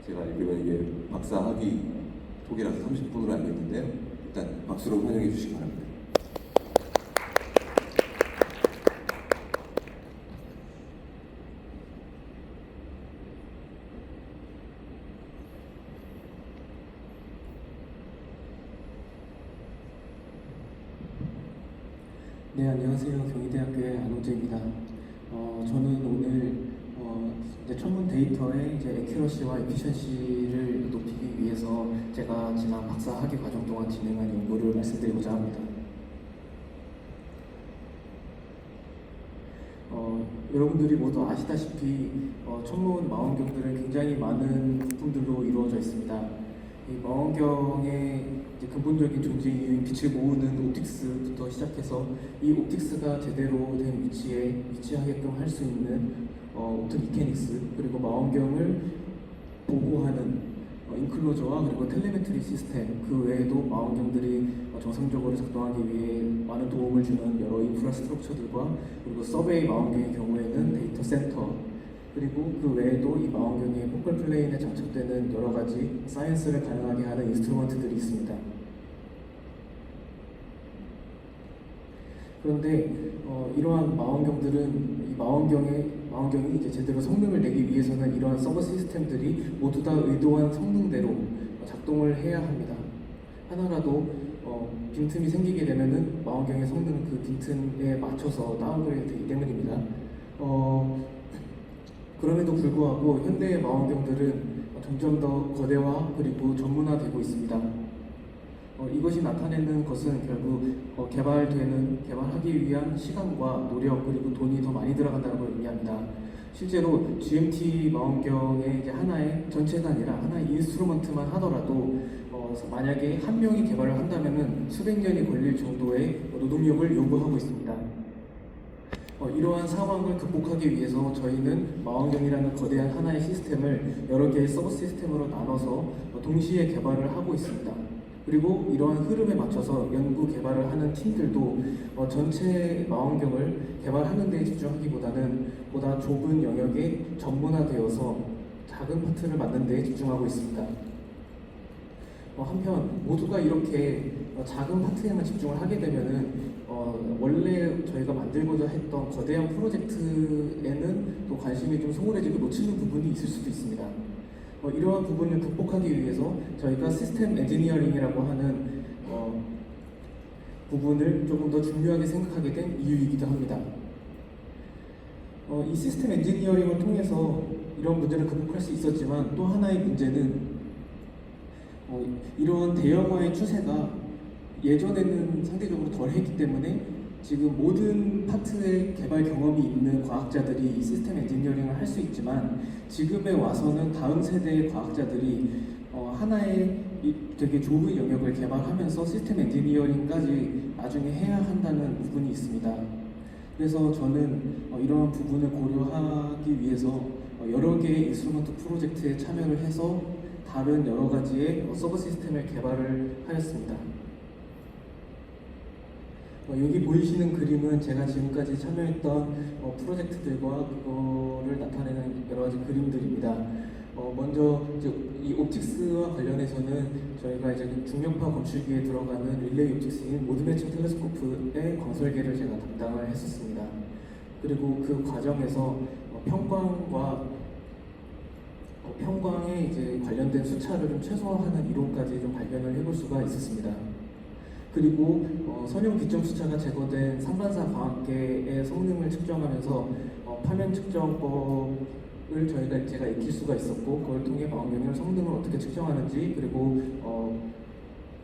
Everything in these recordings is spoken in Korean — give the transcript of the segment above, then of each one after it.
제가 알기로는 이게 박사학위 톡이라서 30분으로 알고 있는데요. 일단 박수로 환영해 주시기 바랍니다. 네, 안녕하세요. 경희대학교의 안호재입니다. 저는 오늘 이제 천문 데이터의 이제 애큐러시와 에피션시를 높이기 위해서 제가 지난 박사 학위 과정 동안 진행한 연구를 말씀드리고자 합니다. 여러분들이 모두 아시다시피 천문 망원경들은 굉장히 많은 부품들로 이루어져 있습니다. 이 망원경의 이제 근본적인 존재 이유인 빛을 모으는 옵틱스부터 시작해서 이 옵틱스가 제대로 된 위치에 위치하게끔 할 수 있는 옵틱 미케닉스, 그리고 망원경을 보호하는 인클로저와 그리고 텔레메트리 시스템, 그 외에도 망원경들이 정상적으로 작동하기 위해 많은 도움을 주는 여러 인프라 스트럭처들과, 그리고 서베이 망원경의 경우에는 데이터 센터, 그리고 그 외에도 이 망원경의 포컬 플레인에 장착되는 여러 가지 사이언스를 가능하게 하는 인스트루먼트들이 있습니다. 그런데 이러한 망원경들은 망원경이 이제 제대로 성능을 내기 위해서는 이러한 서버 시스템들이 모두 다 의도한 성능대로 작동을 해야 합니다. 하나라도 빈틈이 생기게 되면은 망원경의 성능은 그 빈틈에 맞춰서 다운그레이드 되기 때문입니다. 그럼에도 불구하고 현대의 망원경들은 점점 더 거대화 그리고 전문화되고 있습니다. 이것이 나타내는 것은 결국 개발하기 위한 시간과 노력 그리고 돈이 더 많이 들어간다는 걸 의미합니다. 실제로 GMT 망원경의 이제 하나의 전체가 아니라 하나의 인스트루먼트만 하더라도 만약에 한 명이 개발을 한다면은 수백 년이 걸릴 정도의 노동력을 요구하고 있습니다. 이러한 상황을 극복하기 위해서 저희는 망원경이라는 거대한 하나의 시스템을 여러 개의 서브 시스템으로 나눠서 동시에 개발을 하고 있습니다. 그리고 이러한 흐름에 맞춰서 연구 개발을 하는 팀들도 전체 망원경을 개발하는 데 집중하기보다는 보다 좁은 영역에 전문화되어서 작은 파트를 만드는 데 집중하고 있습니다. 한편 모두가 이렇게 작은 파트에만 집중을 하게 되면은 원래 저희가 만들고자 했던 거대한 프로젝트에는 또 관심이 좀 소홀해지고 놓치는 부분이 있을 수도 있습니다. 이러한 부분을 극복하기 위해서 저희가 시스템 엔지니어링이라고 하는 부분을 조금 더 중요하게 생각하게 된 이유이기도 합니다. 이 시스템 엔지니어링을 통해서 이런 문제를 극복할 수 있었지만 또 하나의 문제는 이러한 대형화의 추세가 예전에는 상대적으로 덜했기 때문에 지금 모든 파트의 개발 경험이 있는 과학자들이 이 시스템 엔지니어링을 할 수 있지만 지금에 와서는 다음 세대의 과학자들이 하나의 되게 좁은 영역을 개발하면서 시스템 엔지니어링까지 나중에 해야 한다는 부분이 있습니다. 그래서 저는 이러한 부분을 고려하기 위해서 여러 개의 인스트루먼트 프로젝트에 참여를 해서 다른 여러 가지의 서버 시스템을 개발을 하였습니다. 여기 보이시는 그림은 제가 지금까지 참여했던 프로젝트들과 그거를 나타내는 여러 가지 그림들입니다. 먼저 이 옵틱스와 관련해서는 저희가 이제 중력파 검출기에 들어가는 릴레이 옵틱스인 모드 매칭 텔레스코프의 광설계를 제가 담당을 했었습니다. 그리고 그 과정에서 평광에 이제 관련된 수차를 좀 최소화하는 이론까지 좀 발견을 해볼 수가 있었습니다. 그리고 선형 기점 수차가 제거된 상반사 광학계의 성능을 측정하면서 파면 측정법을 제가 익힐 수가 있었고, 그걸 통해 망원경의 성능을 어떻게 측정하는지, 그리고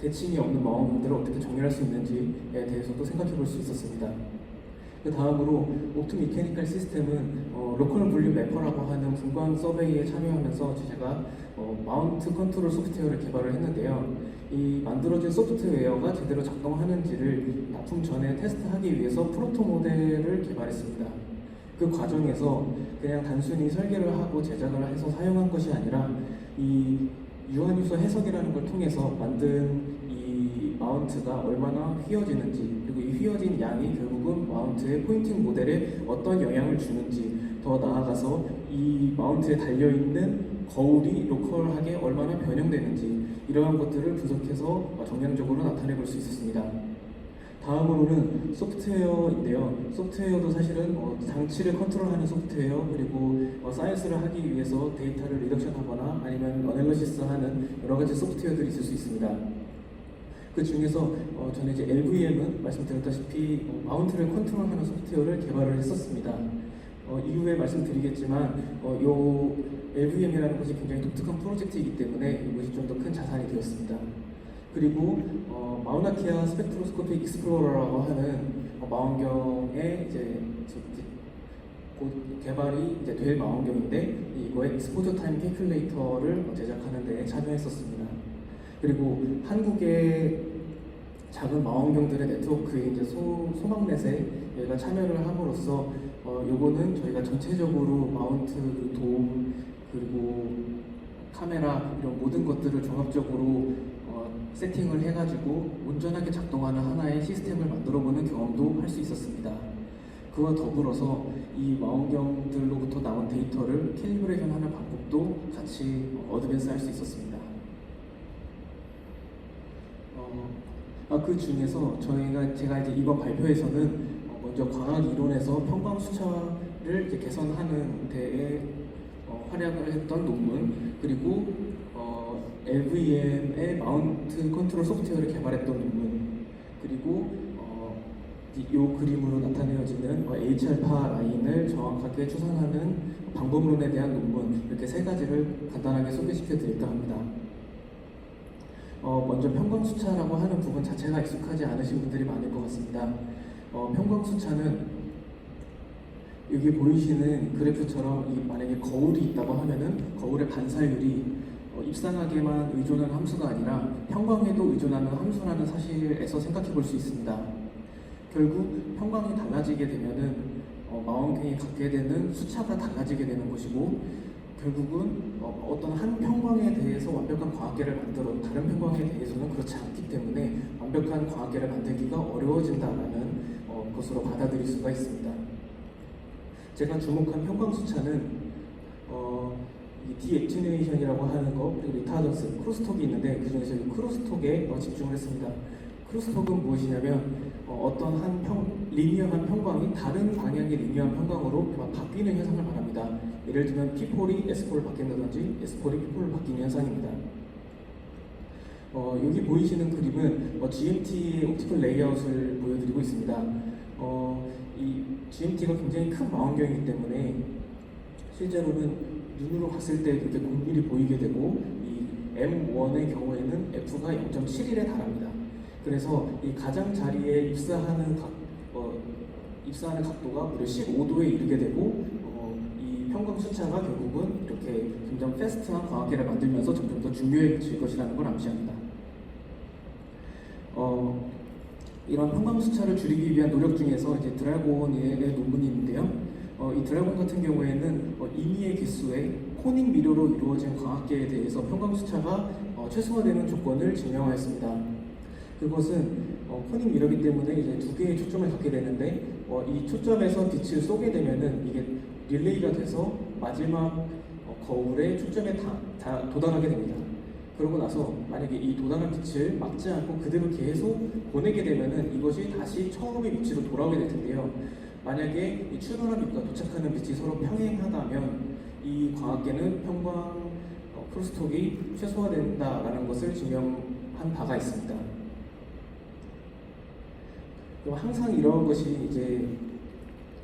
대칭이 없는 망원경들을 어떻게 정렬할 수 있는지에 대해서도 생각해 볼 수 있었습니다. 그 다음으로 옵틱 미케니컬 시스템은 로컬 볼륨 매퍼라고 하는 분광 서베이에 참여하면서 제가 마운트 컨트롤 소프트웨어를 개발을 했는데요. 이 만들어진 소프트웨어가 제대로 작동하는지를 납품 전에 테스트하기 위해서 프로토 모델을 개발했습니다. 그 과정에서 그냥 단순히 설계를 하고 제작을 해서 사용한 것이 아니라 이 유한유소 해석이라는 걸 통해서 만든 이 마운트가 얼마나 휘어지는지, 그리고 이 휘어진 양이 결국은 마운트의 포인팅 모델에 어떤 영향을 주는지, 더 나아가서 이 마운트에 달려있는 거울이 로컬하게 얼마나 변형되는지 이러한 것들을 분석해서 정량적으로 나타내 볼 수 있었습니다. 다음으로는 소프트웨어인데요. 소프트웨어도 사실은 장치를 컨트롤하는 소프트웨어, 그리고 사이언스를 하기 위해서 데이터를 리덕션하거나 아니면 어널리시스하는 여러 가지 소프트웨어들이 있을 수 있습니다. 그 중에서 저는 이제 LVM은 말씀드렸다시피 마운트를 컨트롤하는 소프트웨어를 개발을 했었습니다. 이후에 말씀드리겠지만 이 LVM이라는 것이 굉장히 독특한 프로젝트이기 때문에 이것이 좀 더 큰 자산이 되었습니다. 그리고 마우나키아 스펙트로스코픽 익스플로러라고 하는 망원경의 이제 곧 개발이 이제 될 망원경인데 이거의 익스포저 타임 캐큘레이터를 제작하는 데 참여했었습니다. 그리고 한국의 작은 망원경들의 네트워크에 이제 소망넷에 저희가 참여를 함으로써 요거는 저희가 전체적으로 마운트, 돔, 그리고 카메라 이런 모든 것들을 종합적으로 세팅을 해가지고 온전하게 작동하는 하나의 시스템을 만들어보는 경험도 할 수 있었습니다. 그와 더불어서 이 망원경들로부터 나온 데이터를 캘리브레이션하는 방법도 같이 어드밴스 할 수 있었습니다. 그 중에서 제가 이제 이번 발표에서는 먼저 광학 이론에서 평광 수차를 이제 개선하는 데에 활약을 했던 논문, 그리고 LVM의 마운트 컨트롤 소프트웨어를 개발했던 논문, 그리고 이 그림으로 나타내어지는 H알파 라인을 정확하게 추산하는 방법론에 대한 논문, 이렇게 세 가지를 간단하게 소개시켜 드릴까 합니다. 먼저 평광수차라고 하는 부분 자체가 익숙하지 않으신 분들이 많을 것 같습니다. 평광수차는 여기 보이시는 그래프처럼 만약에 거울이 있다고 하면은 거울의 반사율이 입상하게만 의존하는 함수가 아니라 평광에도 의존하는 함수라는 사실에서 생각해 볼 수 있습니다. 결국 평광이 달라지게 되면은 망원경이 갖게 되는 수차가 달라지게 되는 것이고, 결국은 어떤 한 평광에 대해서 완벽한 과학계를 만들어 다른 평광에 대해서는 그렇지 않기 때문에 완벽한 과학계를 만들기가 어려워진다라는 것으로 받아들일 수가 있습니다. 제가 주목한 평광 수차는 디액티뉴에이션이라고 하는 거, 그리고 리타던스, 크로스톡이 있는데 그 중에서 이 크로스톡에 집중을 했습니다. 크로스톡은 무엇이냐면 어떤 리니어한 평광이 다른 방향의 리니어한 평광으로 바뀌는 현상을 말합니다. 예를 들면 P4이 S4를 바뀐다든지 S4이 P4를 바뀌는 현상입니다. 여기 보이시는 그림은 GMT의 옵티컬 레이아웃을 보여드리고 있습니다. 이 GMT가 굉장히 큰 망원경이기 때문에 실제로는 눈으로 봤을 때 이렇게 공률이 보이게 되고, 이 M1의 경우에는 F가 0.71에 달합니다. 그래서 이 가장자리에 입사하는 각도가 무려 15도에 이르게 되고, 이 평광 수차가 결국은 이렇게 점점 패스트한 광학계를 만들면서 점점 더 중요해질 것이라는 걸 암시합니다. 이런 평광 수차를 줄이기 위한 노력 중에서 이제 드라곤의 논문이 있는데요. 이 드라곤 같은 경우에는 임의의 개수의 코닝 미러로 이루어진 광학계에 대해서 평광 수차가 최소화되는 조건을 증명하였습니다. 그것은 코닝 미러이기 때문에 이제 두 개의 초점을 갖게 되는데 이 초점에서 빛을 쏘게 되면은 이게 릴레이가 돼서 마지막 거울의 초점에 도달하게 됩니다. 그러고 나서 만약에 이 도달한 빛을 막지 않고 그대로 계속 보내게 되면은 이것이 다시 처음의 위치로 돌아오게 될 텐데요. 만약에 이 출발한 빛과 도착하는 빛이 서로 평행하다면 이 광학계는 평광 크로스톡이 최소화된다라는 것을 증명한 바가 있습니다. 그럼 항상 이런 것이 이제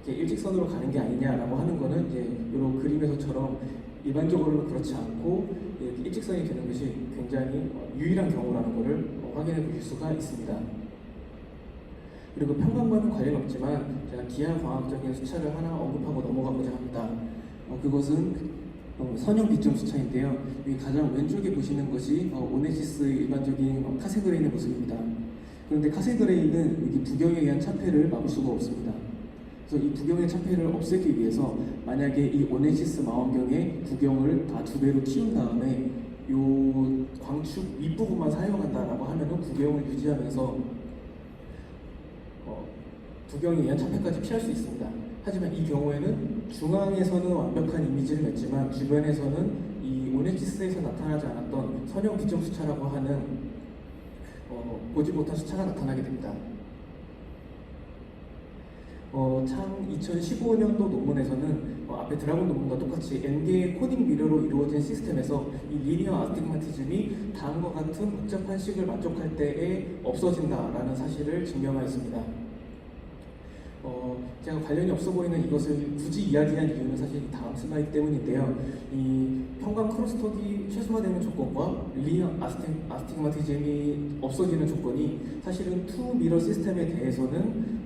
일직선으로 가는 게 아니냐라고 하는 거는 이제 이런 그림에서처럼 일반적으로는 그렇지 않고 일직선이 되는 것이 굉장히 유일한 경우라는 것을 확인해 보실 수가 있습니다. 그리고 평광과는 관련 없지만 제가 기하과학적인 수차를 하나 언급하고 넘어가고자 합니다. 그것은 선형 비점 수차인데요. 여기 가장 왼쪽에 보시는 것이 오네시스의 일반적인 카세그레인의 모습입니다. 그런데 카세그레인은 여기 부경에 의한 차폐를 막을 수가 없습니다. 그래서 이 부경의 차폐를 없애기 위해서 만약에 이 오네시스 망원경의 부경을 다 2배로 키운 다음에 이 광축 윗부분만 사용한다라고 하면은 부경을 유지하면서 부경에 의한 차폐까지 피할 수 있습니다. 하지만 이 경우에는 중앙에서는 완벽한 이미지를 냈지만 주변에서는 이 오넥시스에서 나타나지 않았던 선형 기점 수차라고 하는 보지 못한 수차가 나타나게 됩니다. 참 2015년도 논문에서는 앞에 드라곤 논문과 똑같이 N개의 코딩 미러로 이루어진 시스템에서 이 리니어 아스티그마티즘이 다음과 같은 복잡한 식을 만족할 때에 없어진다라는 사실을 증명하였습니다. 제가 관련이 없어 보이는 이것을 굳이 이야기한 이유는 사실 다음 슬라이드 때문인데요. 이 평강 크로스톡이 최소화되는 조건과 리니어 아스티그마티즘이 없어지는 조건이 사실은 투 미러 시스템에 대해서는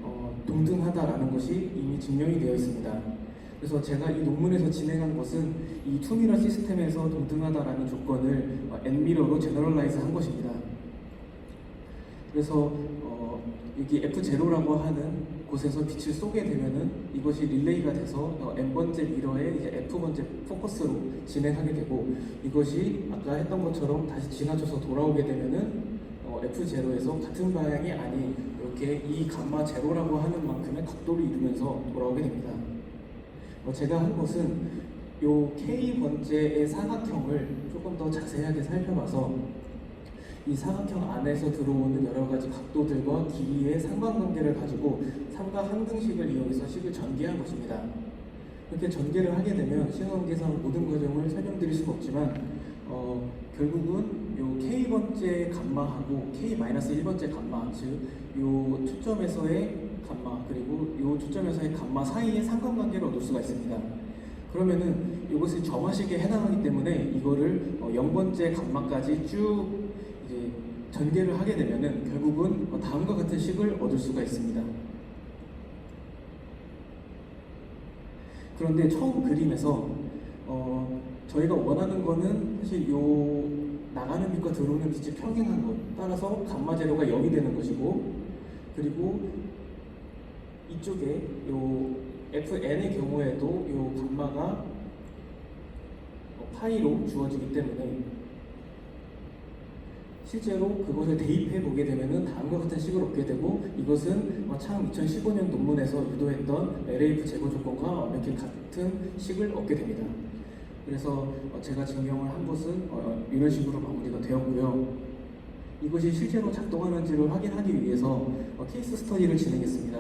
동등하다라는 것이 이미 증명이 되어 있습니다. 그래서 제가 이 논문에서 진행한 것은 이 투 미러 시스템에서 동등하다라는 조건을 N미러로 제너럴라이즈 한 것입니다. 그래서 여기 F0라고 하는 곳에서 빛을 쏘게 되면은 이것이 릴레이가 돼서 N번째 미러의 이제 F번째 포커스로 진행하게 되고, 이것이 아까 했던 것처럼 다시 지나쳐서 돌아오게 되면은 F0에서 같은 방향이 아닌 이렇게 이 감마 제로라고 하는 만큼의 각도를 이루면서 돌아오게 됩니다. 제가 한 것은 요 K번째의 사각형을 조금 더 자세하게 살펴봐서 이 사각형 안에서 들어오는 여러 가지 각도들과 길이의 상관관계를 가지고 삼각항등식을 이용해서 식을 전개한 것입니다. 이렇게 전개를 하게 되면 시간관계상 모든 과정을 설명드릴 수가 없지만 결국은 요 K번째 감마하고 K-1번째 감마, 즉 요 초점에서의 감마 그리고 요 초점에서의 감마 사이의 상관관계를 얻을 수가 있습니다. 그러면은 이것이 점화식에 해당하기 때문에 이거를 0번째 감마까지 쭉 이제 전개를 하게 되면은 결국은 다음과 같은 식을 얻을 수가 있습니다. 그런데 처음 그림에서 저희가 원하는 거는 사실 요 나가는 빛과 들어오는 빛이 평행한 것, 따라서 감마 제로가 0이 되는 것이고, 그리고 이쪽에 요 FN의 경우에도 요 감마가 파이로 주어지기 때문에 실제로 그것을 대입해 보게 되면은 다음과 같은 식을 얻게 되고, 이것은 참 2015년 논문에서 유도했던 LAF 제거 조건과 완벽히 같은 식을 얻게 됩니다. 그래서 제가 증명을 한 것은 이런 식으로 마무리가 되었고요. 이것이 실제로 작동하는지를 확인하기 위해서 케이스 스터디를 진행했습니다.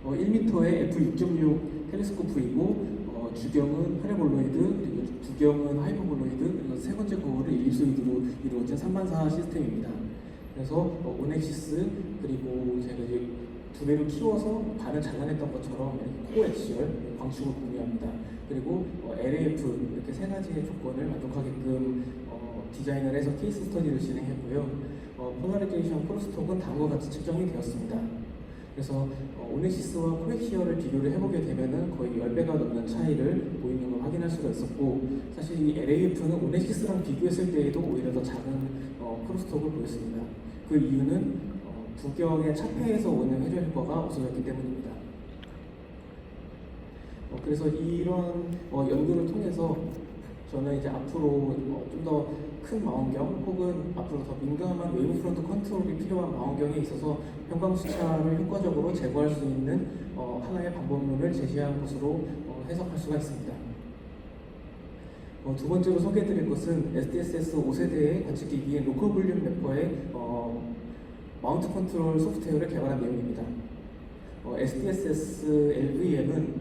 1m의 f6.6 텔레스코프이고 주경은 파라볼로이드, 그리고 두경은 하이퍼볼로이드, 그리고 세 번째 거울은 일립소이드로 이루어진 3반사 시스템입니다. 그래서 오넥시스, 그리고 제가 이제 두 배로 키워서 반을 잘라냈던 것처럼 코엑시얼 방축을 공유합니다. 그리고 LAF 이렇게 세 가지의 조건을 만족하게끔 디자인을 해서 케이스 스터디를 진행했고요. 폴라리제이션 크로스톡은 다음과 같이 측정이 되었습니다. 그래서 오넥시스와 코엑시얼을 비교를 해보게 되면은 거의 10배가 넘는 차이를 보이는 걸 확인할 수가 있었고, 사실 이 LAF는 오넥시스랑 비교했을 때에도 오히려 더 작은 크로스톡을 보였습니다. 그 이유는 두경의 차폐에서 오는 회전 효과가 없어졌기 때문입니다. 그래서 이런 연구를 통해서 저는 이제 앞으로 좀 더 큰 망원경 혹은 앞으로 더 민감한 웨이브 프론트 컨트롤이 필요한 망원경에 있어서 평광수차를 효과적으로 제거할 수 있는 하나의 방법론을 제시한 것으로 해석할 수가 있습니다. 두 번째로 소개해드릴 것은 SDSS 5세대의 관측기기인 로컬 볼륨 매퍼의 마운트 컨트롤 소프트웨어를 개발한 내용입니다. SDSS LVM은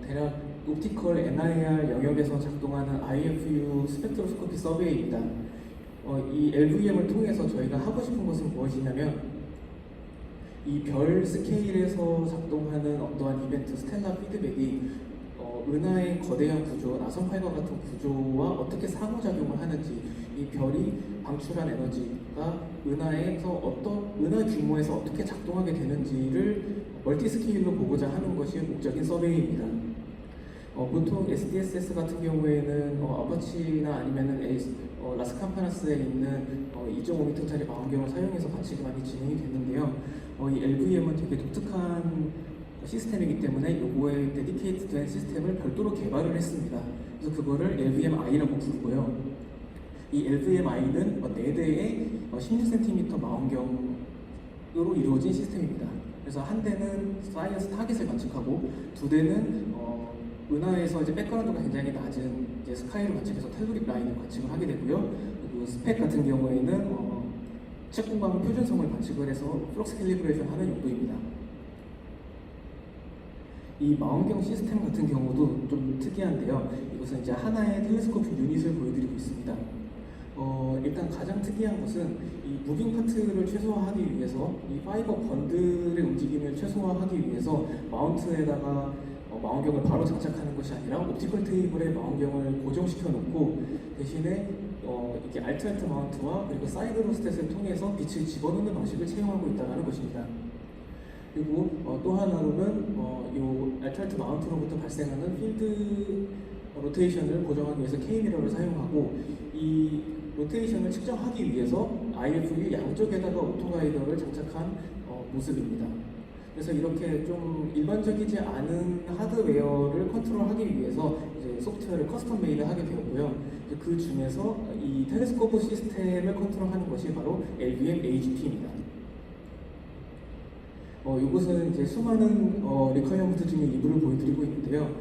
대략 옵티컬 NIR 영역에서 작동하는 IFU 스펙트로스코피 서베이입니다. 이 LVM을 통해서 저희가 하고 싶은 것은 무엇이냐면 이 별 스케일에서 작동하는 어떠한 이벤트, 스텔라 피드백이 은하의 거대한 구조, 나선팔과 같은 구조와 어떻게 상호작용을 하는지, 이 별이 방출한 에너지가 은하 규모에서 어떻게 작동하게 되는지를 멀티 스케일로 보고자 하는 것이 목적인 서베이입니다. 보통 SDSS 같은 경우에는 아파치나 아니면은 라스캄파나스에 있는 2.5m짜리 망원경을 사용해서 관측이 많이 진행이 됐는데요. 이 LVM은 되게 독특한 시스템이기 때문에 요거에 데디케이트된 시스템을 별도로 개발을 했습니다. 그래서 그거를 LVM-I라고 부르고요. 이 LVM-I는 4대의 16cm 망원경으로 이루어진 시스템입니다. 그래서 한 대는 사이언스 타겟을 관측하고, 두 대는 은하에서 이제 백그라운드가 굉장히 낮은 이제 스카이를 관측해서 텔루립 라인을 관측을 하게 되고요. 그리고 스펙 같은 경우에는 책 공간 표준성을 관측을 해서 플럭스 캘리브레이션 하는 용도입니다. 이 망원경 시스템 같은 경우도 좀 특이한데요. 이것은 이제 하나의 텔레스코프 유닛을 보여드리고 있습니다. 일단 가장 특이한 것은 이 무빙 파트를 최소화하기 위해서 이 파이버 번들의 움직임을 최소화하기 위해서 마운트에다가 망원경을 바로 장착하는 것이 아니라 옵티컬 테이블에 망원경을 고정시켜 놓고 대신에 이렇게 알트 마운트와 그리고 사이드 로스탯을 통해서 빛을 집어넣는 방식을 채용하고 있다는 것입니다. 그리고 또 하나로는 이 알트 마운트로부터 발생하는 필드 로테이션을 고정하기 위해서 K미러를 사용하고 이 로테이션을 측정하기 위해서 IFU 양쪽에다가 오토가이더를 장착한 모습입니다. 그래서 이렇게 좀 일반적이지 않은 하드웨어를 컨트롤하기 위해서 이제 소프트웨어를 커스텀 메이드 하게 되었고요. 그 중에서 이 텔레스코프 시스템을 컨트롤하는 것이 바로 LVM AGP입니다. 이것은 이제 수많은 리퀘어먼트 중에 일부를 보여드리고 있는데요.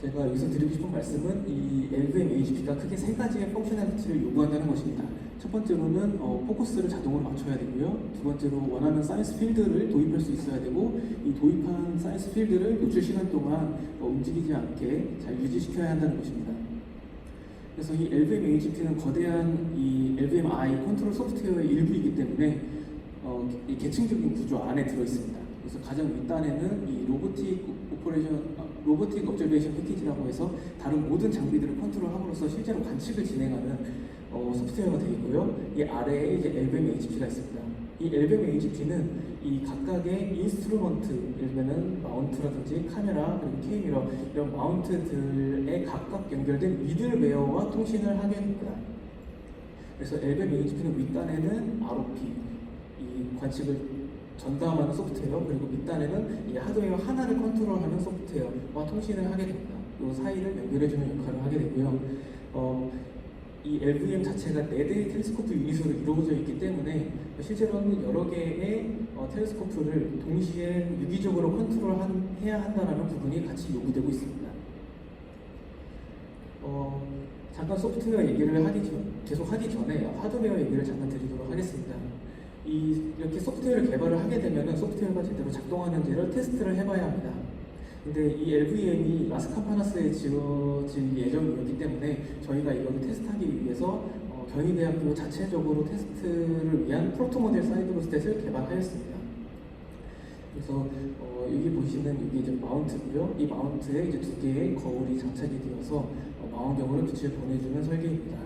제가 여기서 드리고 싶은 말씀은 이 LVM AGP가 크게 세 가지의 펑셔널리티를 요구한다는 것입니다. 첫 번째로는 포커스를 자동으로 맞춰야 되고요. 두 번째로 원하는 사이언스 필드를 도입할 수 있어야 되고 이 도입한 사이언스 필드를 노출 시간 동안 움직이지 않게 잘 유지시켜야 한다는 것입니다. 그래서 이 LVM AGP는 거대한 이 LVMI 컨트롤 소프트웨어의 일부이기 때문에 이 계층적인 구조 안에 들어 있습니다. 그래서 가장 윗단에는 이 로보틱 업저베이션 패키지라고 해서 다른 모든 장비들을 컨트롤함으로써 실제로 관측을 진행하는 소프트웨어가 되어 있고요. 이 아래에 이제 LVM AGP가 있습니다. 이 LVM AGP는 이 각각의 인스트루먼트, 예를 들면 마운트라든지 카메라, 그리고 K미러 이런 마운트들에 각각 연결된 미들웨어와 통신을 하게 됩니다. 그래서 LVM AGP는 윗단에는 ROP, 이 관측을 전담하는 소프트웨어, 그리고 밑단에는 이 하드웨어 하나를 컨트롤하는 소프트웨어와 통신을 하게 됩니다. 이 사이를 연결해주는 역할을 하게 되고요. 이 LVM 자체가 4대의 텔레스코프 유닛으로 이루어져 있기 때문에 실제로는 여러 개의 텔레스코프를 동시에 유기적으로 컨트롤해야 한다는 부분이 같이 요구되고 있습니다. 잠깐 소프트웨어 얘기를 계속 하기 전에 하드웨어 얘기를 잠깐 드리도록 하겠습니다. 이렇게 소프트웨어를 개발을 하게 되면 소프트웨어가 제대로 작동하는지를 테스트를 해봐야 합니다. 근데 이 LVM이 라스카파나스에 지어질 예정이었기 때문에 저희가 이거를 테스트하기 위해서 경희대학교 자체적으로 테스트를 위한 프로토 모델 사이드 로스탯을 개발하였습니다. 그래서 여기 보시는 여기 이제 마운트고요. 이 마운트에 이제 2개의 거울이 장착이 되어서 망원경으로 빛을 보내주는 설계입니다.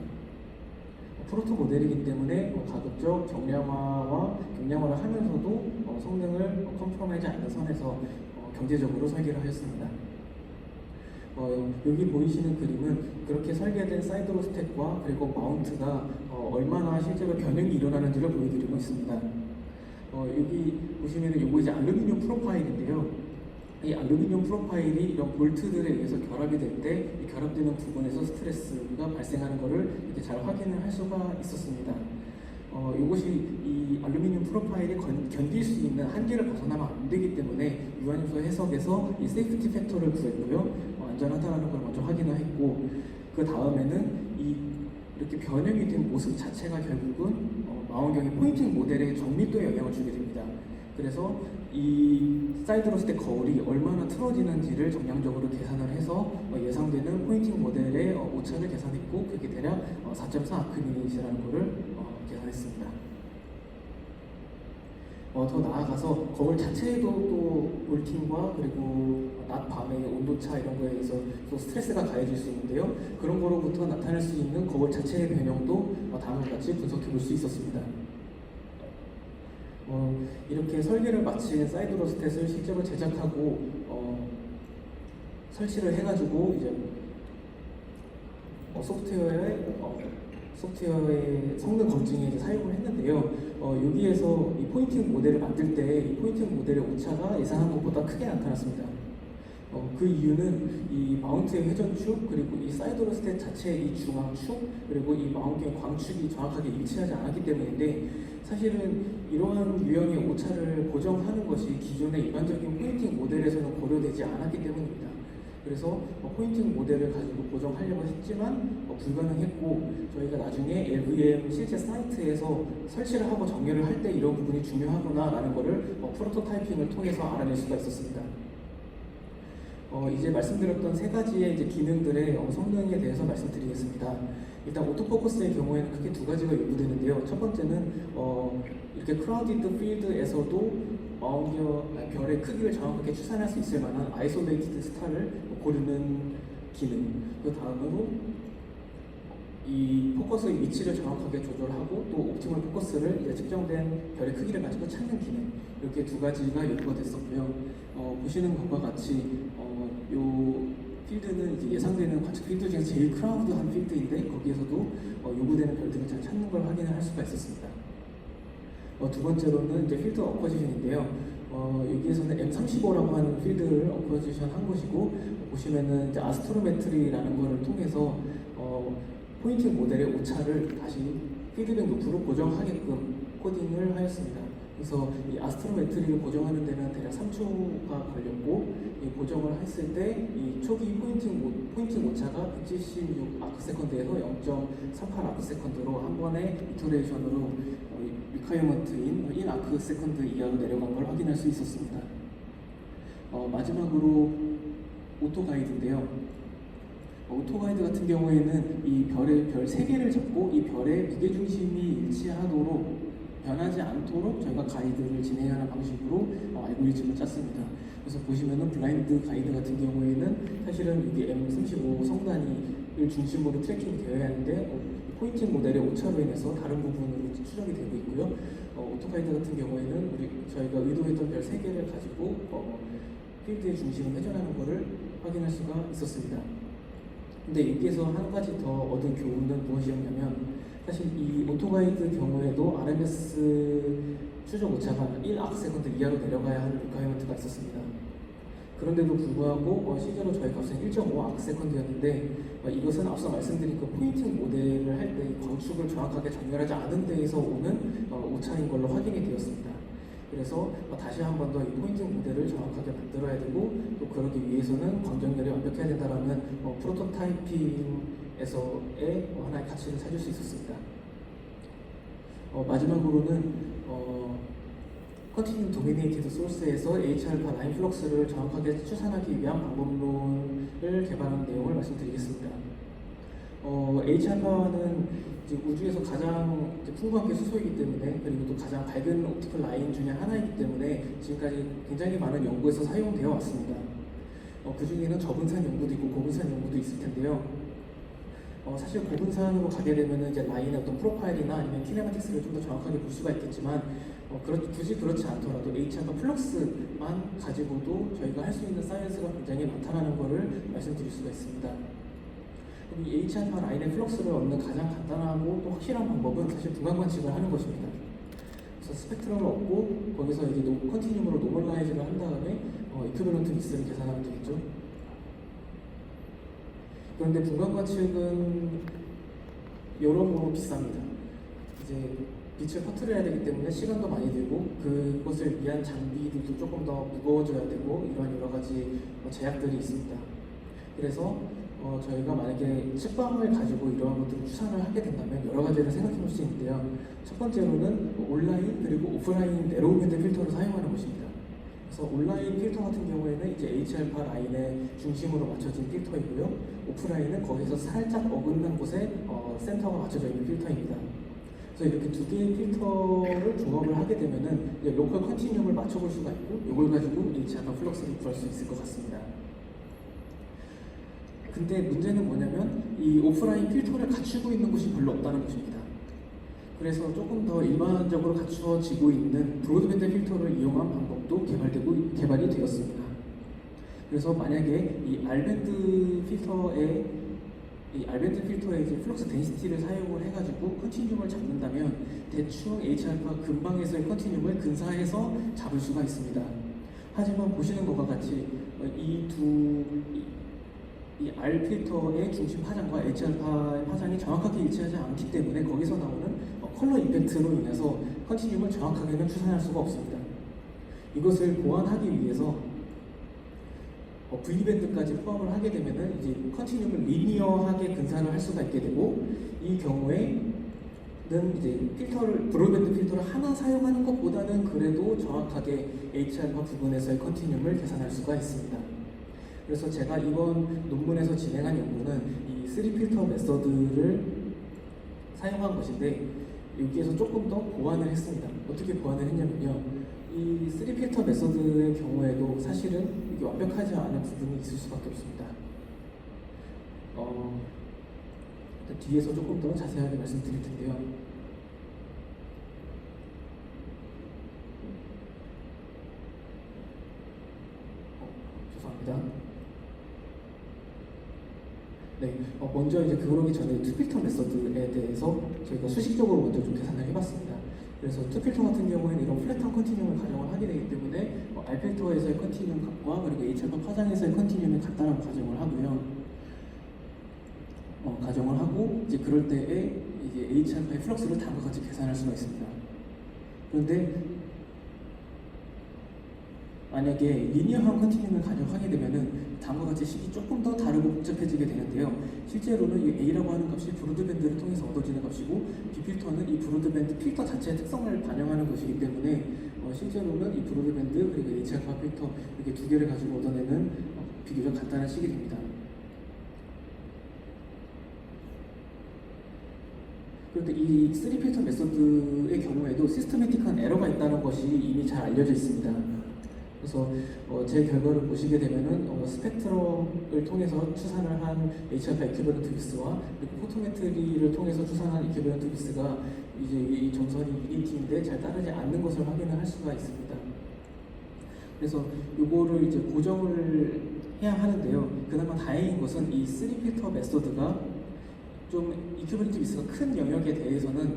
프로토 모델이기 때문에 가급적 경량화를 하면서도 성능을 컴프로마이즈 않는 선에서 경제적으로 설계를 하였습니다. 여기 보이시는 그림은 그렇게 설계된 사이드 로스텍과 그리고 마운트가 얼마나 실제로 변형이 일어나는지를 보여드리고 있습니다. 여기 보시면 이거 이제 알루미늄 프로파일인데요. 이 알루미늄 프로파일이 이런 볼트들에 의해서 결합이 될 때 결합되는 부분에서 스트레스가 발생하는 것을 이렇게 잘 확인을 할 수가 있었습니다. 이것이 이 알루미늄 프로파일이 견딜 수 있는 한계를 벗어나면 안 되기 때문에 유한요소 해석에서 이 세이프티 팩터를 구했고요. 안전하다는 걸 먼저 확인을 했고 그 다음에는 이렇게 변형이 된 모습 자체가 결국은 망원경의 포인팅 모델의 정밀도에 영향을 주게 됩니다. 그래서 이 사이드 로스텍 거울이 얼마나 틀어지는지를 정량적으로 계산을 해서 예상되는 포인팅 모델의 오차를 계산했고 그게 대략 4.4 아크미닛이라는 것을 계산했습니다. 더 나아가서 거울 자체에도 또 볼팅과 그리고 낮 밤의 온도차 이런 거에 의해서 또 스트레스가 가해질 수 있는데요. 그런 거로부터 나타날 수 있는 거울 자체의 변형도 다음과 같이 분석해 볼 수 있었습니다. 이렇게 설계를 마친 사이드 로스탯을 실제로 제작하고 설치를 해가지고 이제 소프트웨어의 성능 검증에 이제 사용을 했는데요. 여기에서 이 포인팅 모델을 만들 때 이 포인팅 모델의 오차가 예상한 것보다 크게 나타났습니다. 그 이유는 이 마운트의 회전축 그리고 이 사이드 로스텍 자체의 이 중앙축 그리고 이 마운트의 광축이 정확하게 일치하지 않았기 때문인데 사실은 이러한 유형의 오차를 고정하는 것이 기존의 일반적인 포인팅 모델에서는 고려되지 않았기 때문입니다. 그래서 포인팅 모델을 가지고 고정하려고 했지만 불가능했고 저희가 나중에 LVM 실제 사이트에서 설치를 하고 정렬을 할 때 이런 부분이 중요하구나라는 것을 프로토타이핑을 통해서 알아낼 수가 있었습니다. 이제 말씀드렸던 세 가지의 이제 기능들의 성능에 대해서 말씀드리겠습니다. 일단 오토포커스의 경우에는 크게 두 가지가 요구되는데요. 첫 번째는 이렇게 크라우디드 필드에서도 별의 크기를 정확하게 추산할 수 있을 만한 아이솔레이티드 스타를 고르는 기능. 그 다음으로 이 포커스의 위치를 정확하게 조절하고 또 옵티멀 포커스를 이제 측정된 별의 크기를 가지고 찾는 기능. 이렇게 두 가지가 요구가 됐었고요. 보시는 것과 같이 요 필드는 이제 예상되는 관측 필드 중에서 제일 크라우드한 필드인데 거기에서도 요구되는 별들을 잘 찾는 걸 확인을 할 수가 있었습니다. 두 번째로는 이제 필드 어퍼지션인데요. 여기에서는 M35라고 하는 필드를 어퍼지션 한 것이고 보시면은 이제 아스트로메트리라는 것을 통해서 포인팅 모델의 오차를 다시 피드백 루프로 고정하게끔 코딩을 하였습니다. 그래서 이 아스트로메트리를 고정하는 데는 대략 3초가 걸렸고 이 고정을 했을 때 이 초기 포인팅 오차가 176 아크세컨드에서 0.38 아크세컨드로 한 번의 이터레이션으로 리콰이어먼트인 1 아크세컨드 이하로 내려간 걸 확인할 수 있었습니다. 마지막으로 오토가이드인데요. 오토가이드 같은 경우에는 이 별 3개를 잡고 이 별의 무게중심이 일치하도록 변하지 않도록 저희가 가이드를 진행하는 방식으로 알고리즘을 짰습니다. 그래서 보시면은 블라인드 가이드 같은 경우에는 사실은 이게 M35 성단위를 중심으로 트래킹이 되어야 하는데 포인팅 모델의 오차로 인해서 다른 부분으로 추적이 되고 있고요. 오토가이드 같은 경우에는 저희가 의도했던 별 3개를 가지고 필드의 중심을 회전하는 것을 확인할 수가 있었습니다. 근데 여기에서 한 가지 더 얻은 교훈은 무엇이었냐면 사실 이 오토가이드 경우에도 RMS 추적 오차가 1 아크세컨드 이하로 내려가야 하는 리ኳ이어먼트가 있었습니다. 그런데도 불구하고 실제로 저희 값은 1.5 아크세컨드였는데 이것은 앞서 말씀드린 그 포인팅 모델을 할 때 광축을 정확하게 정렬하지 않은 데에서 오는 오차인 걸로 확인이 되었습니다. 그래서 다시 한 번 더 이 포인팅 모델을 정확하게 만들어야 되고 또 그러기 위해서는 광정렬이 완벽해야 된다라는 프로토타이핑에서의 하나의 가치를 찾을 수 있었습니다. 마지막으로는 컨티뉴 도미네이티드 소스에서 H알파 라인 플럭스를 정확하게 추산하기 위한 방법론을 개발한 내용을 말씀드리겠습니다. H알파는 이제 우주에서 가장 풍부하게 수소이기 때문에 그리고 또 가장 밝은 옵티컬 라인 중에 하나이기 때문에 지금까지 굉장히 많은 연구에서 사용되어 왔습니다. 그 중에는 저분산 연구도 있고 고분산 연구도 있을 텐데요. 사실 고분산으로 가게 되면 이제 라인의 어떤 프로파일이나 아니면 키네마틱스를 좀 더 정확하게 볼 수가 있겠지만 굳이 그렇지 않더라도 H알파 플럭스만 가지고도 저희가 할 수 있는 사이언스가 굉장히 많다는 것을 말씀드릴 수가 있습니다. 이 H알파 라인의 플럭스를 얻는 가장 간단하고 또 확실한 방법은 사실 분간 관측을 하는 것입니다. 그래서 스펙트럼을 얻고 거기서 이제 컨티뉴움으로 노멀라이즈를 한 다음에 이큐비런트 미스를 계산하면 되겠죠. 그런데 분간 관측은 여러모로 비쌉니다. 이제 빛을 퍼뜨려야 되기 때문에 시간도 많이 들고 그것을 위한 장비들도 조금 더 무거워져야 되고 이런 여러 가지 제약들이 있습니다. 그래서 저희가 만약에 칩밤을 가지고 이러한 것들을 추산을 하게 된다면 여러 가지를 생각해 볼 수 있는데요. 첫 번째로는 온라인 그리고 오프라인 네로우밴드 필터를 사용하는 것입니다. 그래서 온라인 필터 같은 경우에는 이제 H알파 라인의 중심으로 맞춰진 필터이고요. 오프라인은 거기서 살짝 어긋난 곳에 센터가 맞춰져 있는 필터입니다. 그래서 이렇게 두 개의 필터를 조합을 하게 되면은 이제 로컬 컨티뉴움을 맞춰볼 수가 있고 이걸 가지고 H알파 플럭스를 구할 수 있을 것 같습니다. 근데 문제는 뭐냐면 이 오프라인 필터를 갖추고 있는 곳이 별로 없다는 것입니다. 그래서 조금 더 일반적으로 갖추어지고 있는 브로드밴드 필터를 이용한 방법도 개발이 되었습니다. 그래서 만약에 이 R밴드 필터의 이제 플럭스 덴시티를 사용을 해가지고 컨티뉴움을 잡는다면 대충 H알파 근방에서의 컨티뉴움을 근사해서 잡을 수가 있습니다. 하지만 보시는 것과 같이 이 R 필터의 중심 파장과 HR파의 파장이 정확하게 일치하지 않기 때문에 거기서 나오는 컬러 이펙트로 인해서 컨티뉴움을 정확하게는 추산할 수가 없습니다. 이것을 보완하기 위해서 V밴드까지 포함을 하게 되면은 이제 컨티뉴움을 리니어하게 근사를 할 수가 있게 되고, 이 경우에는 이제 브로드밴드 필터를 하나 사용하는 것보다는 그래도 정확하게 HR파 부분에서의 컨티뉴움을 계산할 수가 있습니다. 그래서 제가 이번 논문에서 진행한 연구는 이 3필터 메서드를 사용한 것인데, 여기에서 조금 더 보완을 했습니다. 어떻게 보완을 했냐면요, 이 3필터 메서드의 경우에도 사실은 이게 완벽하지 않은 부분이 있을 수밖에 없습니다. 뒤에서 조금 더 자세하게 말씀드릴 텐데요. 죄송합니다. 네, 먼저 이제 그러기 전에 투필터 메서드에 대해서 저희가 수식적으로 먼저 좀 계산을 해봤습니다. 그래서 투필터 같은 경우에는 이런 플랫한 컨티뉴움을 가정을 하게 되기 때문에 R필터에서의 컨티뉴움 값과 그리고 HR파 파장에서의 컨티뉴움이 같다는 가정을 하고요. 가정을 하고 이제 그럴 때에 이제 HR파의 플럭스를 다음과 같이 계산할 수가 있습니다. 그런데 만약에 리니어한 컨티뉴움을 가정하게 되면은 다음과 같이 식이 조금 더 다르고 복잡해지게 되는데요. 실제로는 이 A라고 하는 값이 브로드밴드를 통해서 얻어지는 값이고, B필터는 이 브로드밴드 필터 자체의 특성을 반영하는 것이기 때문에 실제로는 이 브로드밴드 그리고 HR파 필터 이렇게 두 개를 가지고 얻어내는 비교적 간단한 식이 됩니다. 그런데 이 3필터 메서드의 경우에도 시스테매틱한 에러가 있다는 것이 이미 잘 알려져 있습니다. 그래서 제 결과를 보시게 되면은 스펙트럼을 통해서 추산을 한 HR파 이퀴벌런트 비스와 그리고 포토메트리를 통해서 추산한 이퀴벌런트 비스가 이제 이 점선이 유니티인데 잘 따르지 않는 것을 확인을 할 수가 있습니다. 그래서 이거를 이제 고정을 해야 하는데요. 그나마 다행인 것은 이 3필터 메서드가 좀 이퀴벌런트 비스가 큰 영역에 대해서는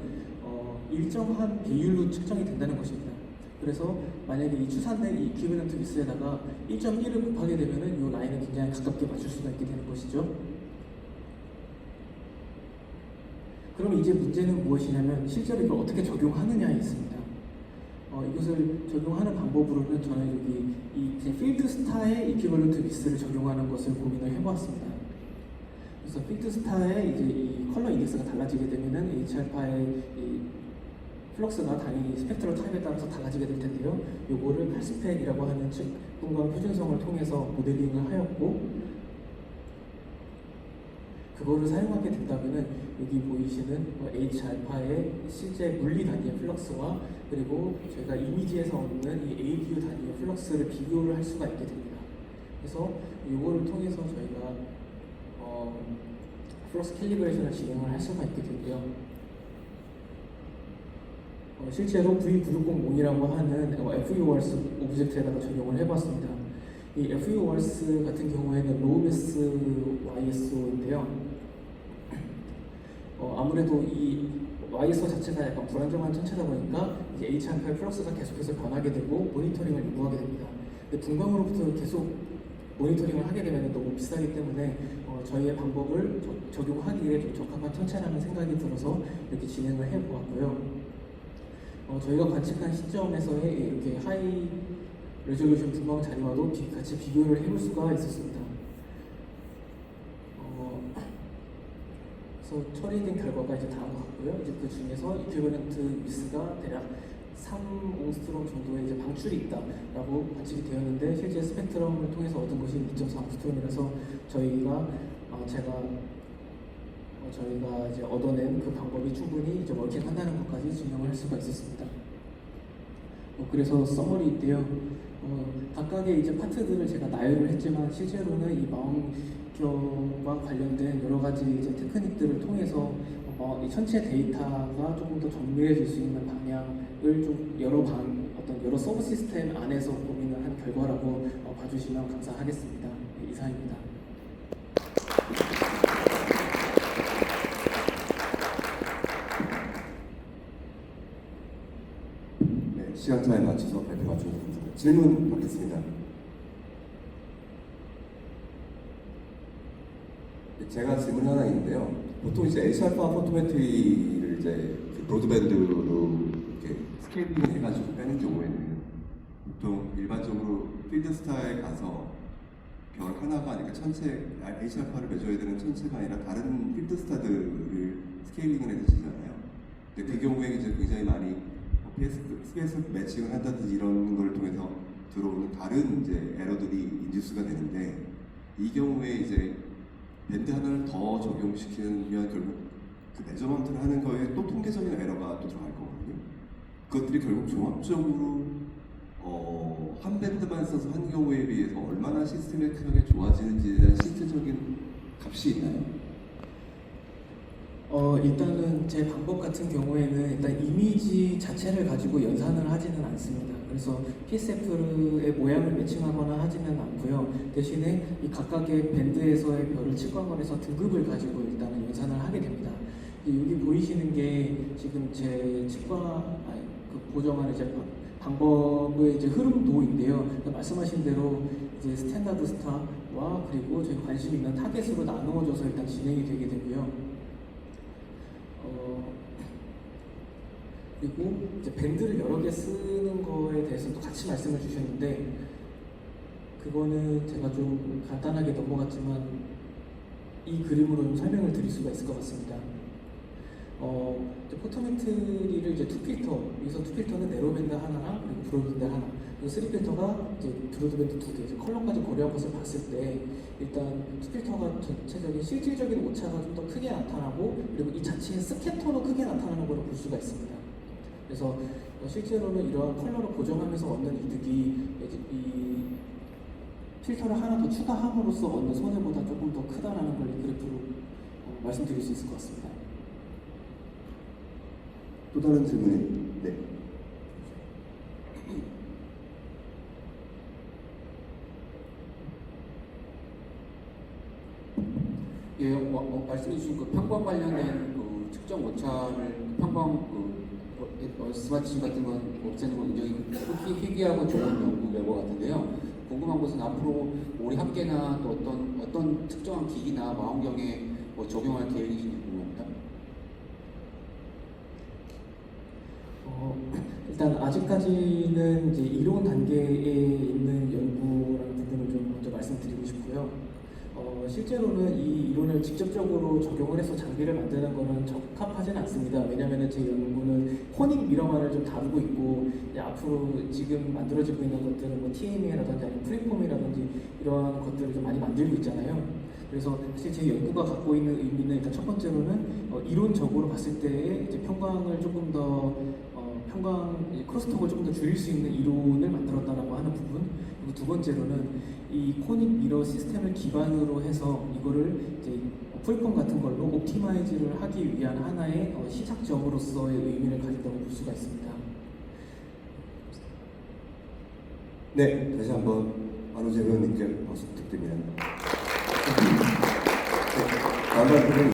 일정한 비율로 측정이 된다는 것입니다. 그래서 만약에 이 추산된 이 이퀴벌런트 비스에다가 1.1을 곱하게 되면은 이 라인을 굉장히 가깝게 맞출 수가 있게 되는 것이죠. 그럼 이제 문제는 무엇이냐면 실제로 이걸 어떻게 적용하느냐에 있습니다. 이것을 적용하는 방법으로는 저는 여기 이 필드스타의 이퀴벌런트 비스를 적용하는 것을 고민을 해보았습니다. 그래서 필드스타의 이제 이 컬러 인덱스가 달라지게 되면은 HR파의 이 플럭스가 당연히 스펙트럴 타입에 따라서 달라지게 될 텐데요. 요거를 팔스펙이라고 하는 측분광 표준성을 통해서 모델링을 하였고, 그거를 사용하게 된다면은 여기 보이시는 HR파의 실제 물리 단위의 플럭스와 그리고 저희가 이미지에서 얻는 이 ABU 단위의 플럭스를 비교를 할 수가 있게 됩니다. 그래서 요거를 통해서 저희가 플럭스 캘리브레이션을 진행을 할 수가 있게 되고요. 실제로 V960이라고 하는 FEORS 오브젝트에다가 적용을 해봤습니다. 이 FEORS 같은 경우에는 로우매스 YSO인데요. 아무래도 이 YSO 자체가 약간 불안정한 천체다 보니까 이제 HR파의 플럭스가 계속해서 변하게 되고 모니터링을 요구하게 됩니다. 근데 분광으로부터 계속 모니터링을 하게 되면 너무 비싸기 때문에 저희의 방법을 적용하기에 좀 적합한 천체라는 생각이 들어서 이렇게 진행을 해보았고요. 저희가 관측한 시점에서의 이렇게 하이 레졸루션 분광 자료와도 같이 비교를 해볼 수가 있었습니다. 그래서 처리된 결과가 이제 다음과 같고요. 이제 그 중에서 이퀴벌런트 미스가 대략 3옹스트롬 정도의 이제 방출이 있다라고 관측이 되었는데, 실제 스펙트럼을 통해서 얻은 것이 2.4옹스트롬이라서 저희가 이제 얻어낸 그 방법이 충분히 이제 워킹한다는 것까지 증명을 할 수가 있었습니다. 그래서 서머리인데요. 각각의 이제 파트들을 제가 나열을 했지만 실제로는 이 망원경과 관련된 여러 가지 이제 테크닉들을 통해서 이 전체 데이터가 조금 더 정밀해질 수 있는 방향을 좀 여러 서브 시스템 안에서 고민을 한 결과라고 봐주시면 감사하겠습니다. 네, 이상입니다. 네, 시간차에 맞춰서 발표가 좀 질문 받겠습니다. 제가 질문 하나 있는데요. 보통 이제 H알파 포토메트리를 이제 그 브로드밴드로 이렇게 스케일링 해가지고 빼는 경우에는 보통 일반적으로 필드스타에 가서 별 하나가 아니라 전체 H알파를 매줘야 되는 전체가 아니라 다른 필드스타들을 스케일링을 해서 치잖아요. 근데 그 경우에 이제 굉장히 많이 스페이스 매칭을 한다든지 이런 걸 통해서 들어오는 다른 이제 에러들이 인듀스가 되는데, 이 경우에 이제 밴드 하나를 더 적용시키면 결국 그 매저먼트를 하는 거에 또 통계적인 에러가 또 들어갈 거거든요. 그것들이 결국 종합적으로 한 밴드만 써서 한 경우에 비해서 얼마나 시스템적하게 좋아지는지에 대한 실질적인 값이 있나요? 일단은 제 방법 같은 경우에는 일단 이미지 자체를 가지고 연산을 하지는 않습니다. 그래서 PSF의 모양을 매칭하거나 하지는 않고요. 대신에 이 각각의 밴드에서의 별을 측정을 해서 등급을 가지고 일단은 연산을 하게 됩니다. 여기 보이시는 게 지금 제 보정하는 이제 방법의 이제 흐름도인데요. 그러니까 말씀하신 대로 이제 스탠다드 스타와 그리고 저희 관심 있는 타겟으로 나누어져서 일단 진행이 되게 되고요. 그리고 이제 밴드를 여러 개 쓰는 거에 대해서도 같이 말씀을 주셨는데, 그거는 제가 좀 간단하게 넘어갔지만 이 그림으로 좀 설명을 드릴 수가 있을 것 같습니다. 이제 포토메트리를 이제 투 필터, 여기서 투 필터는 네로밴드 하나랑 그리고 브로드밴드 하나, 그리고 쓰리 필터가 이제 브로드밴드 두 개, 이제 컬러까지 고려한 것을 봤을 때 일단 투 필터가 전체적인 실질적인 오차가 좀 더 크게 나타나고, 그리고 이 자체의 스캐터도 크게 나타나는 걸 볼 수가 있습니다. 그래서 실제로는 이러한 컬러를 고정하면서 얻는 이득이 이제 이 필터를 하나 더 추가함으로써 얻는 손해보다 조금 더 크다라는 걸 이 그래프로 말씀드릴 수 있을 것 같습니다. 또 다른 질문이 네. 예, 말씀해주신 그 평광 관련된 그 측정 오차를 스마트신 같은 건 없애는 건 굉장히 희귀하고 좋은 연구 결과 같은데요. 궁금한 것은 앞으로 우리 학계나 또 어떤 특정한 기기나 망원경에 적용할 계획이신지 궁금합니다. 일단 아직까지는 이제 이론 단계에 있는 연구라는 부분을 좀 먼저 말씀드리고 싶고요. 실제로는 이 이론을 직접적으로 적용을 해서 장비를 만드는 것은 적합하지는 않습니다. 왜냐하면 제 연구는 코닉 미러만을 좀 다루고 있고, 이제 앞으로 지금 만들어지고 있는 것들은 뭐 TMA라든지 아니면 프리폼이라든지 이러한 것들을 좀 많이 만들고 있잖아요. 그래서 사실 제 연구가 갖고 있는 의미는 일단 첫 번째로는 이론적으로 봤을 때 이제 평광을 조금 더 크로스톡을 조금 더 줄일 수 있는 이론을 만들었다라고 하는 부분, 그리고 두 번째로는 이 코닉 미러 시스템을 기반으로 해서 이거를 이제 프리폼 같은 걸로 옵티마이즈를 하기 위한 하나의 시작점으로서의 의미를 가진다고 볼 수가 있습니다. 네, 다시 한번 안호재 의원님께 박수 부탁드립니다. 네, 다음 발표는